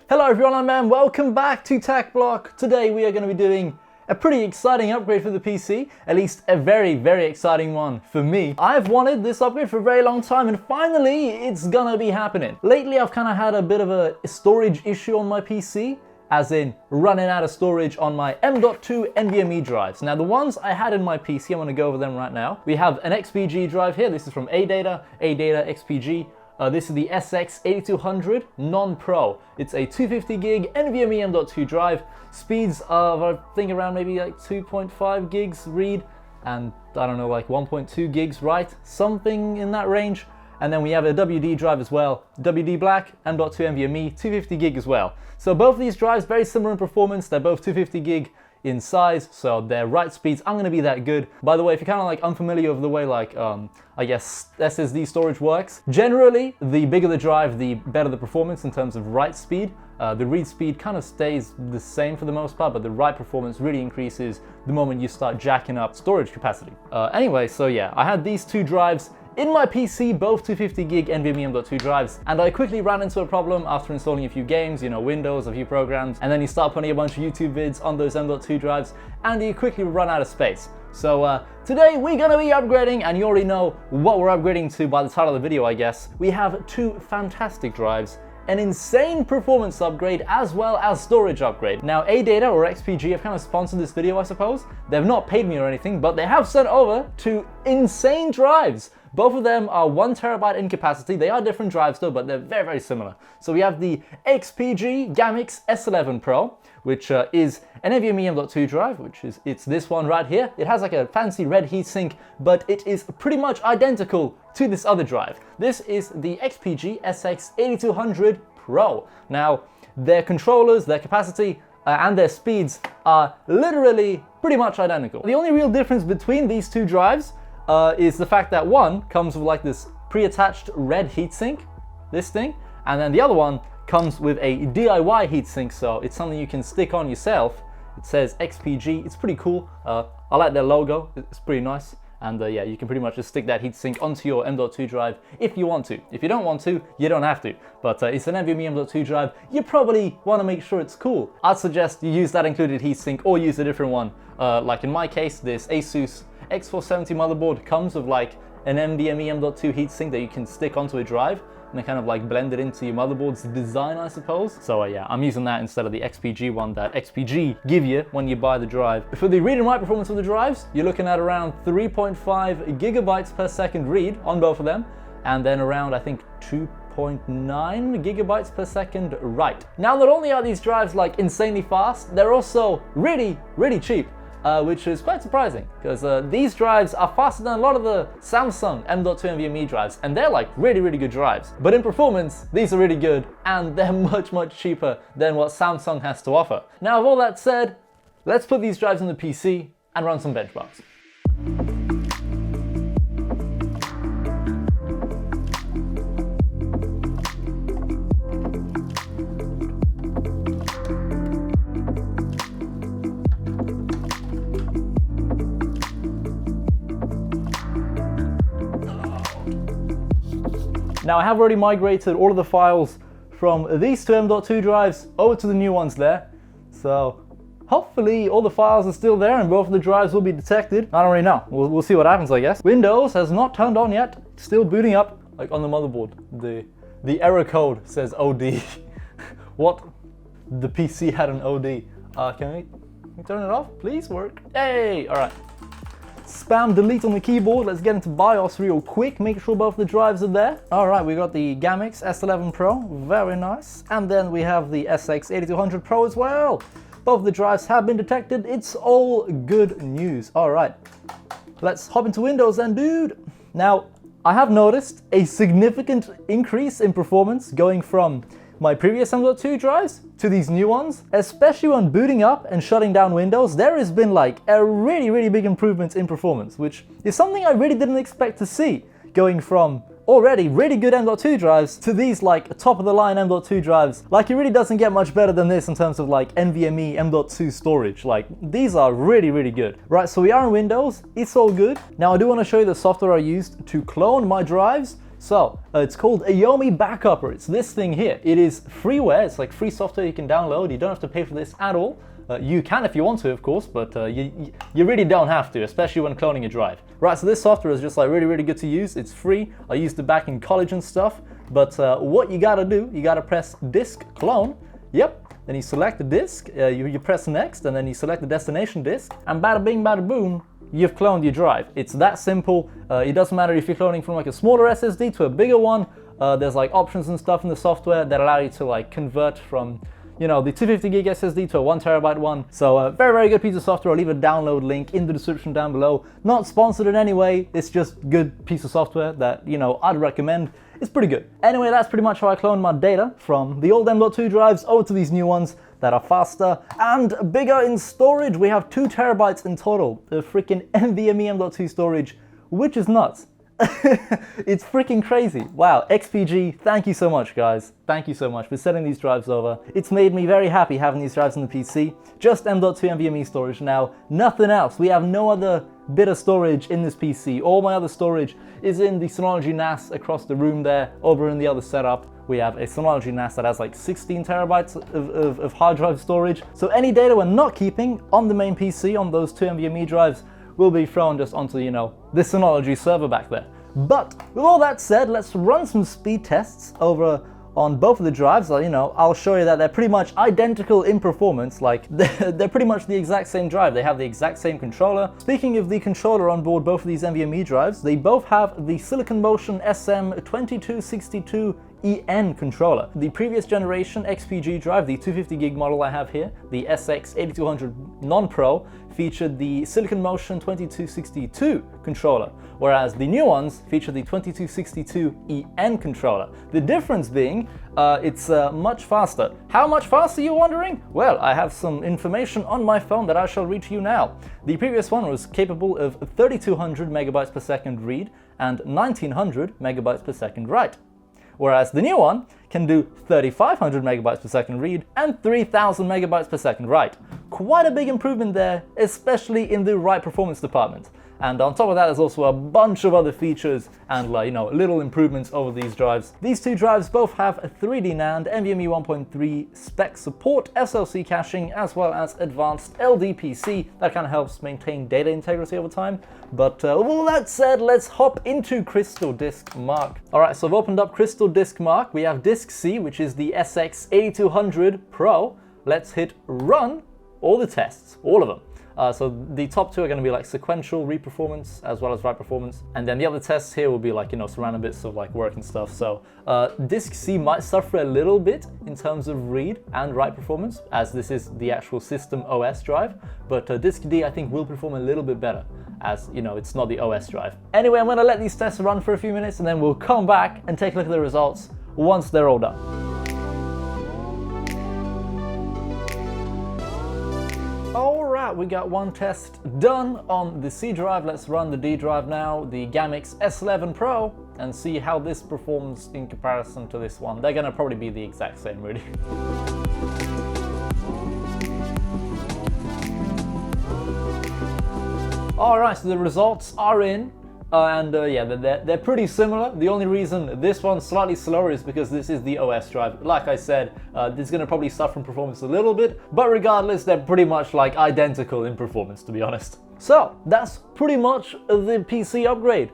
Hello everyone, I'm Man. Welcome back to TechBlock. Today we are going to be doing a pretty exciting upgrade for the PC, at least a very exciting one for me. I've wanted this upgrade for a very long time and finally it's gonna be happening. Lately I've kind of had a bit of a storage issue on my PC, as in running out of storage on my M.2 NVMe drives. Now the ones I had in my PC, I'm going to go over them right now. We have an XPG drive here. This is from ADATA XPG. This is the SX8200 non-Pro. It's a 250 gig NVMe M.2 drive. Speeds of, I think, around maybe like 2.5 gigs read, and I don't know, like 1.2 gigs write, something in that range. And then we have a WD drive as well, WD BLACK M.2 NVMe, 250 gig as well. So both of these drives very similar in performance. They're both 250 gig in size, so their write speeds aren't going to be that good. By the way, if you're kind of like unfamiliar with the way I guess SSD storage works, generally the bigger the drive, the better the performance in terms of write speed. The read speed kind of stays the same for the most part, but the write performance really increases the moment you start jacking up storage capacity. Anyway, so yeah, I had these two drives in my PC, both 250 gig NVMe M.2 drives, and I quickly ran into a problem after installing a few games, you know, Windows, a few programs, and then you start putting a bunch of YouTube vids on those M.2 drives, and you quickly run out of space. So today we're gonna be upgrading, and you already know what we're upgrading to by the title of the video, I guess. We have two fantastic drives, an insane performance upgrade as well as storage upgrade. Now ADATA or XPG have kind of sponsored this video, I suppose. They've not paid me or anything, but they have sent over two insane drives. Both of them are 1 terabyte in capacity. They are different drives though, but they're very similar. So we have the XPG GAMMIX S11 PRO, which is an NVMe M.2 drive, it's this one right here. It has like a fancy red heatsink, but it is pretty much identical to this other drive. This is the XPG SX8200 PRO. Now, their controllers, their capacity, and their speeds are literally pretty much identical. The only real difference between these two drives is the fact that one comes with like this pre-attached red heatsink, this thing, and then the other one comes with a DIY heatsink, so it's something you can stick on yourself. It says XPG, it's pretty cool. I like their logo, it's pretty nice. And yeah, you can pretty much just stick that heatsink onto your M.2 drive if you want to. If you don't want to, you don't have to. But it's an NVMe M.2 drive, you probably want to make sure it's cool. I'd suggest you use that included heatsink or use a different one. Like in my case, this Asus X470 motherboard comes with like an NVMe M.2 heatsink that you can stick onto a drive and then kind of like blend it into your motherboard's design, I suppose. So yeah, I'm using that instead of the XPG one that XPG give you when you buy the drive. For the read and write performance of the drives, you're looking at around 3.5 gigabytes per second read on both of them, and then around, I think, 2.9 gigabytes per second write. Now, not only are these drives like insanely fast, they're also really cheap. Which is quite surprising, because these drives are faster than a lot of the Samsung M.2 NVMe drives, and they're like really good drives. But in performance, these are really good, and they're much cheaper than what Samsung has to offer. Now, with all that said, let's put these drives on the PC and run some benchmarks. Now I have already migrated all of the files from these two M.2 drives over to the new ones there. So hopefully all the files are still there and both of the drives will be detected. I don't really know. We'll see what happens, I guess. Windows has not turned on yet. Still booting up, like on the motherboard. The error code says OD. What? The PC had an OD. Can we turn it off? Please work. Hey! Alright. Spam delete on the keyboard. Let's get into BIOS real quick, make sure both the drives are there. Alright, we got the GAMMIX S11 PRO, very nice. And then we have the SX8200 PRO as well. Both the drives have been detected, it's all good news. Alright, let's hop into Windows then, dude. Now, I have noticed a significant increase in performance going from my previous M.2 drives to these new ones, especially when booting up and shutting down Windows. There has been like a really big improvement in performance, which is something I really didn't expect to see, going from already really good M.2 drives to these like top of the line M.2 drives. Like, it really doesn't get much better than this in terms of like NVMe M.2 storage. Like, these are really good. Right, so we are in Windows, it's all good. Now I do want to show you the software I used to clone my drives. So it's called Ayomi Backupper. It's this thing here. It is freeware. It's like free software you can download. You don't have to pay for this at all. You can if you want to, of course, but you really don't have to, especially when cloning a drive. Right, so this software is just like really good to use. It's free. I used it back in college and stuff. But what you gotta do, you gotta press disk clone. Yep. Then you select the disk, you press next, and then you select the destination disk, and bada bing, bada boom, you've cloned your drive. It's that simple. It doesn't matter if you're cloning from like a smaller SSD to a bigger one. There's like options and stuff in the software that allow you to like convert from, you know, the 250 gig SSD to a 1 terabyte one. So very good piece of software. I'll leave a download link in the description down below. Not sponsored in any way. It's just good piece of software that, you know, I'd recommend. It's pretty good. Anyway, that's pretty much how I cloned my data from the old M.2 drives over to these new ones that are faster and bigger in storage. We have 2 terabytes in total. The freaking NVMe M.2 storage, which is nuts. It's freaking crazy. Wow, XPG, thank you so much, guys. Thank you so much for sending these drives over. It's made me very happy having these drives on the PC. Just M.2 NVMe storage now, nothing else. We have no other bit of storage in this PC. All my other storage is in the Synology NAS across the room there. Over in the other setup, we have a Synology NAS that has like 16 terabytes of hard drive storage. So any data we're not keeping on the main PC, on those 2 NVMe drives, will be thrown just onto, you know, the Synology server back there. But with all that said, let's run some speed tests over on both of the drives. You know, I'll show you that they're pretty much identical in performance. Like they're pretty much the exact same drive. They have the exact same controller. Speaking of the controller on board both of these NVMe drives, they both have the Silicon Motion SM2262 controller. The previous generation XPG drive, the 250 gig model I have here, the SX8200 non-Pro, featured the Silicon Motion 2262 controller, whereas the new ones feature the 2262 controller. The difference being, it's much faster. How much faster, you're wondering? Well, I have some information on my phone that I shall read to you now. The previous one was capable of 3200 megabytes per second read and 1900 megabytes per second write. Whereas the new one can do 3500 megabytes per second read and 3000 megabytes per second write. Quite a big improvement there, especially in the write performance department. And on top of that, there's also a bunch of other features and, like, you know, little improvements over these drives. These two drives both have a 3D NAND, NVMe 1.3 spec support, SLC caching, as well as advanced LDPC that kind of helps maintain data integrity over time. But with all that said, let's hop into Crystal Disk Mark. Alright, so I've opened up Crystal Disk Mark. We have Disk C, which is the SX8200 PRO. Let's hit run all the tests, all of them. So the top two are going to be like sequential read performance as well as write performance, and then the other tests here will be like, you know, some random bits of like work and stuff. So Disk C might suffer a little bit in terms of read and write performance, as this is the actual system OS drive, but Disk D I think will perform a little bit better, as you know, it's not the OS drive. Anyway, I'm going to let these tests run for a few minutes and then we'll come back and take a look at the results once they're all done. Alright, we got one test done on the C drive. Let's run the D drive now, the GAMMIX S11 PRO, and see how this performs in comparison to this one. They're gonna probably be the exact same, really. Alright, so the results are in. Yeah, they're pretty similar. The only reason this one's slightly slower is because this is the OS drive. Like I said, this is going to probably suffer from performance a little bit, but regardless, they're pretty much like identical in performance, to be honest. So that's pretty much the PC upgrade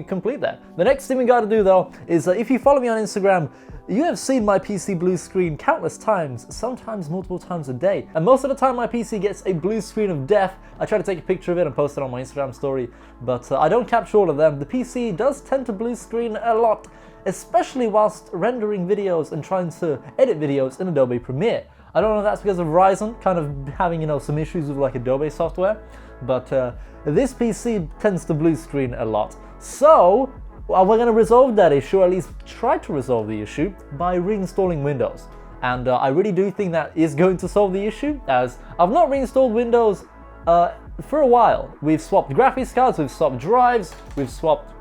complete there. The next thing we got to do though is if you follow me on Instagram, you have seen my PC blue screen countless times, sometimes multiple times a day. And most of the time my PC gets a blue screen of death. I try to take a picture of it and post it on my Instagram story, but I don't capture all of them. The PC does tend to blue screen a lot, especially whilst rendering videos and trying to edit videos in Adobe Premiere. I don't know if that's because of Ryzen kind of having, you know, some issues with like Adobe software, but this PC tends to blue screen a lot. So we're going to resolve that issue, or at least try to resolve the issue, by reinstalling Windows. And I really do think that is going to solve the issue, as I've not reinstalled Windows for a while. We've swapped graphics cards, we've swapped drives, we've swapped,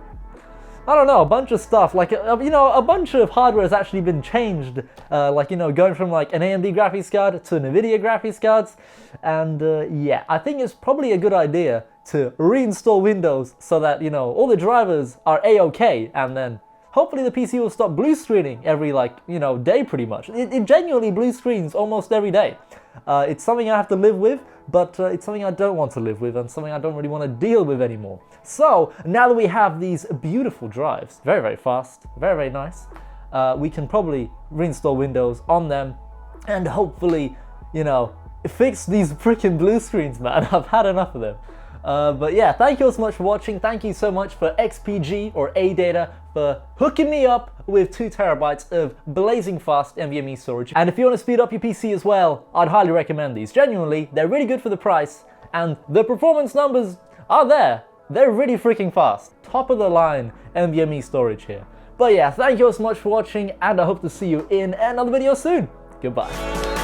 I don't know, a bunch of stuff. Like, you know, a bunch of hardware has actually been changed. Like, you know, going from like an AMD graphics card to NVIDIA graphics cards. And yeah, I think it's probably a good idea to reinstall Windows so that, you know, all the drivers are A-OK, and then hopefully the PC will stop blue screening every day pretty much. It genuinely blue screens almost every day. It's something I have to live with, but it's something I don't want to live with and something I don't really want to deal with anymore. So now that we have these beautiful drives, very, very fast, very, very nice, we can probably reinstall Windows on them and hopefully, fix these freaking blue screens, man. I've had enough of them. But yeah, thank you all so much for watching. Thank you so much for XPG or ADATA for hooking me up with 2 terabytes of blazing fast NVMe storage. And if you want to speed up your PC as well, I'd highly recommend these. Genuinely, they're really good for the price and the performance numbers are there. They're really freaking fast. Top of the line NVMe storage here. But yeah, thank you all so much for watching and I hope to see you in another video soon. Goodbye.